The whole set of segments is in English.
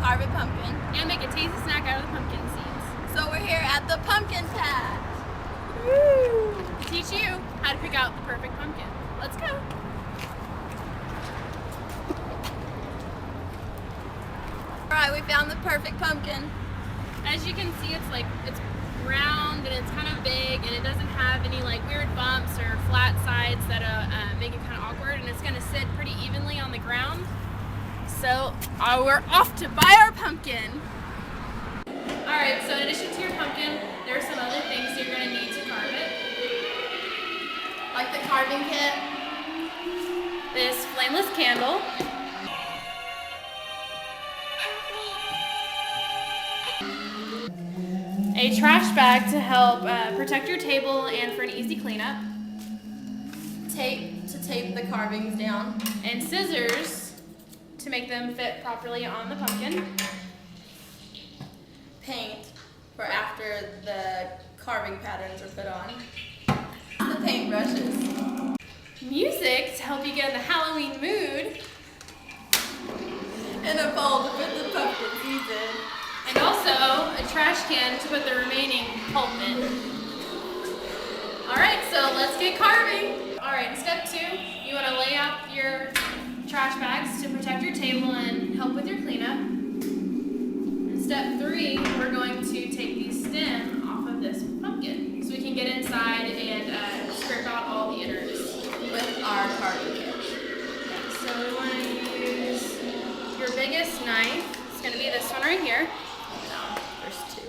carve a pumpkin. And make a tasty snack out of the pumpkin seeds. So we're here at the pumpkin patch. Woo! To teach you how to pick out the perfect pumpkin. Let's go. Alright, we found the perfect pumpkin. As you can see, it's round and it's kind of big, and it doesn't have any like weird bumps or flat sides that make it kind of awkward, and it's going to sit pretty evenly on the ground. So we're off to buy our pumpkin. Alright, so in addition to your pumpkin, there are some other things you're going to need to carve it. Like the carving kit. This flameless candle. A trash bag to help protect your table and for an easy cleanup. Tape to tape the carvings down. And scissors to make them fit properly on the pumpkin. Paint for after the carving patterns are put on. The paintbrushes. Music to help you get in the Halloween mood. And a bowl to put the pumpkin seeds in. And also a trash can to put the remaining pulp in. Alright, so let's get carving. Alright, step 2, you want to lay out your trash bags to protect your table and help with your cleanup. And step 3, we're going to take the stem off of this pumpkin so we can get inside and scrape out all the innards With our carving kit. So we want to use your biggest knife. It's going to be this one right here. There's 2.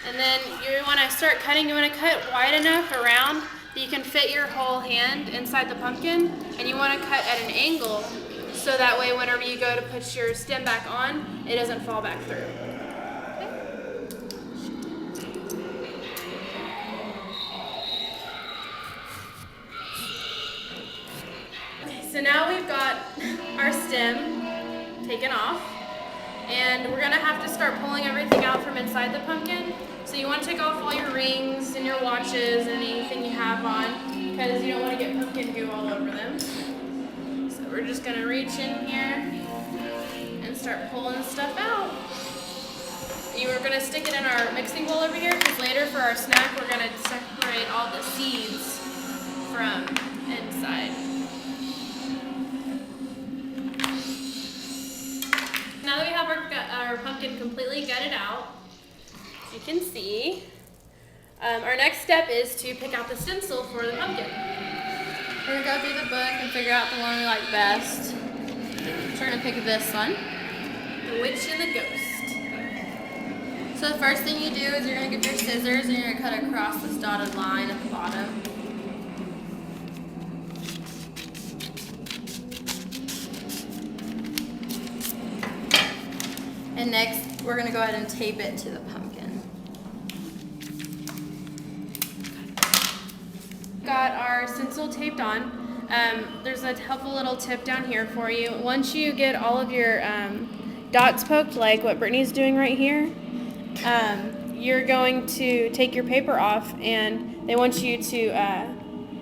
And then you want to start cutting. You want to cut wide enough around that you can fit your whole hand inside the pumpkin. And you want to cut at an angle so that way whenever you go to put your stem back on, it doesn't fall back through. Okay, so now we've got our stem taken off. And we're going to have to start pulling everything out from inside the pumpkin. So you want to take off all your rings and your watches and anything you have on because you don't want to get pumpkin goo all over them. So we're just going to reach in here and start pulling stuff out. We're going to stick it in our mixing bowl over here because later for our snack we're going to separate all the seeds from inside. Now that we have our pumpkin completely gutted out, as you can see, our next step is to pick out the stencil for the pumpkin. We're going to go through the book and figure out the one we like best. We're going to pick this one. The Witch and the Ghost. So the first thing you do is you're going to get your scissors and you're going to cut across this dotted line at the bottom. And next, we're going to go ahead and tape it to the pumpkin. Got our stencil taped on. There's a helpful little tip down here for you. Once you get all of your dots poked, like what Brittany's doing right here, you're going to take your paper off, and they want you to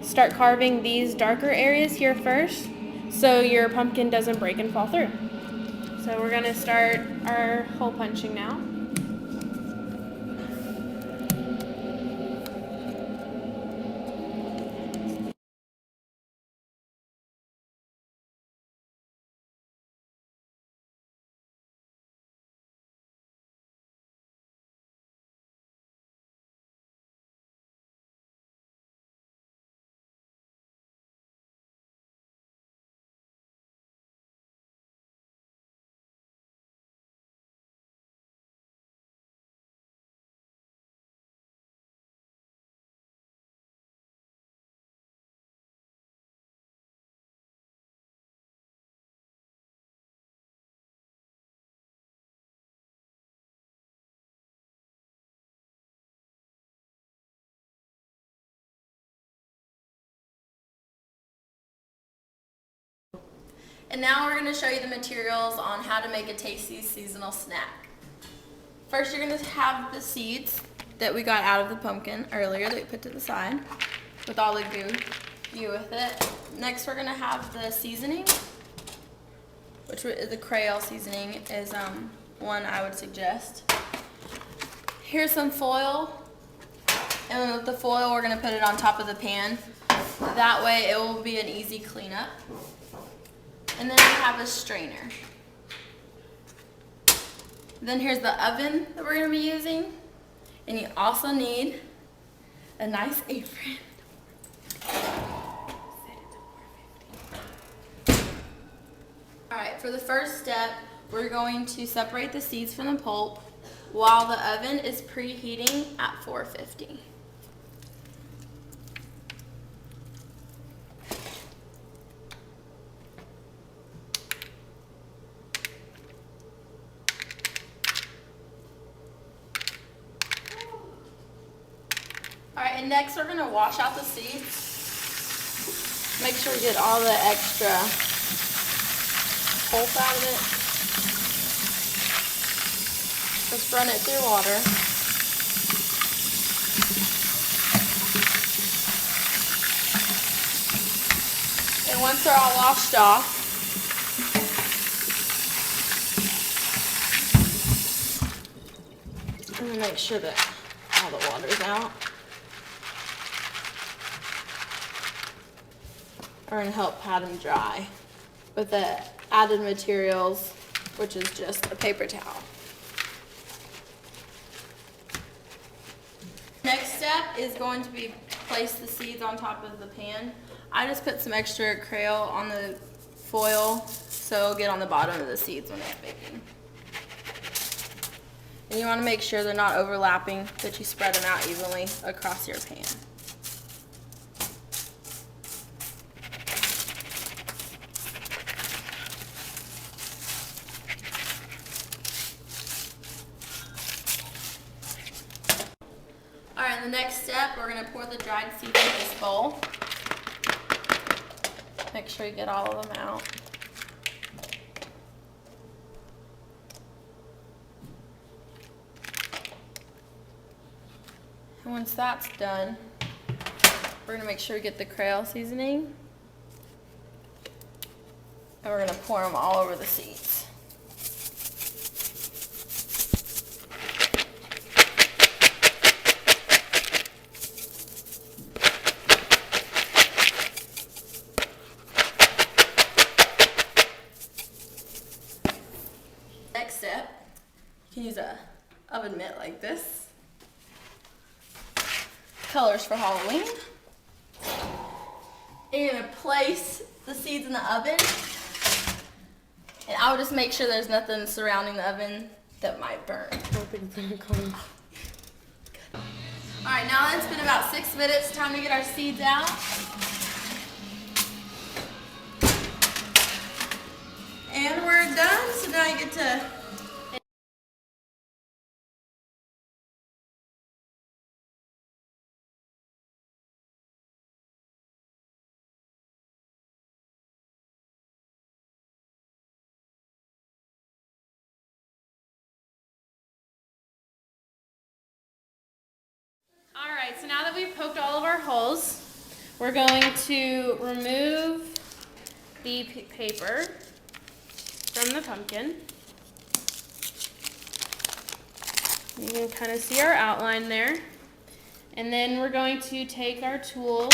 start carving these darker areas here first so your pumpkin doesn't break and fall through. So we're going to start our hole punching now. And now we're going to show you the materials on how to make a tasty seasonal snack. First, you're going to have the seeds that we got out of the pumpkin earlier that we put to the side with all the goo with it. Next, we're going to have the seasoning. which the Creole seasoning is one I would suggest. Here's some foil, and with the foil we're going to put it on top of the pan. That way it will be an easy cleanup. And then we have a strainer. Then here's the oven that we're going to be using, and you also need a nice apron. Alright, for the first step, we're going to separate the seeds from the pulp while the oven is preheating at 450. Alright, and next we're going to wash out the seeds. Make sure we get all the extra pulp out of it. Just run it through water. And once they're all washed off, I'm going to make sure that all the water's out. I'm going to help pat them dry with the added materials, which is just a paper towel. Next step is going to be place the seeds on top of the pan. I just put some extra Creole on the foil so it'll get on the bottom of the seeds when they're baking. And you want to make sure they're not overlapping, that you spread them out evenly across your pan. Alright, the next step, we're going to pour the dried seeds in this bowl. Make sure you get all of them out. And once that's done, we're going to make sure we get the Creole seasoning. And we're going to pour them all over the seeds. Next step, you can use a oven mitt like this. Colors for Halloween. You're gonna place the seeds in the oven, and I would just make sure there's nothing surrounding the oven that might burn. Alright, now that it's been about 6 minutes, time to get our seeds out. And we're done, so now you get to Alright, so now that we've poked all of our holes, we're going to remove the paper from the pumpkin. You can kind of see our outline there. And then we're going to take our tools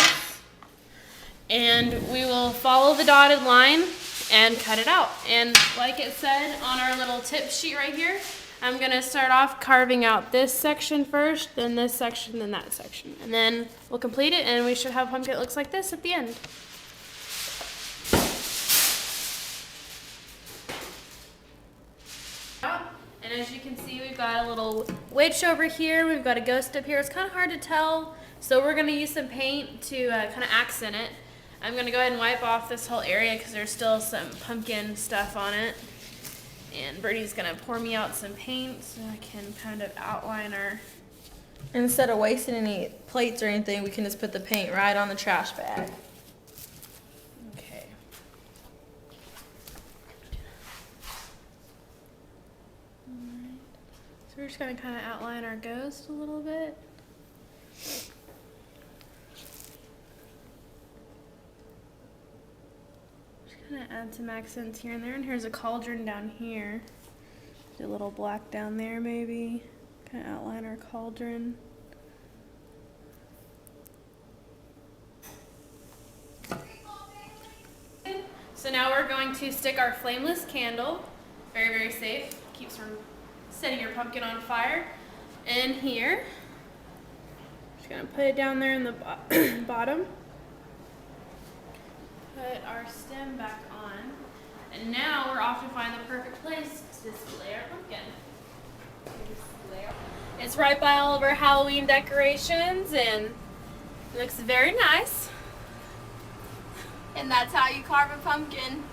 and we will follow the dotted line and cut it out. And like it said on our little tip sheet right here, I'm going to start off carving out this section first, then this section, then that section. And then we'll complete it and we should have a pumpkin that looks like this at the end. And as you can see, we've got a little witch over here. We've got a ghost up here. It's kind of hard to tell, so we're going to use some paint to kind of accent it. I'm going to go ahead and wipe off this whole area because there's still some pumpkin stuff on it. And Birdie's going to pour me out some paint so I can kind of outline our... instead of wasting any plates or anything, we can just put the paint right on the trash bag. Okay. Alright. So we're just going to kind of outline our ghost a little bit. Just Kind of add some accents here and there. And here's a cauldron down here. Do a little black down there maybe. Kind of outline our cauldron. So now we're going to stick our flameless candle, very, very safe, keeps from setting your pumpkin on fire, in here. Just gonna put it down there in the bottom. Put our stem back on, and now we're off to find the perfect place to display our pumpkin. It's right by all of our Halloween decorations, and it looks very nice. And that's how you carve a pumpkin.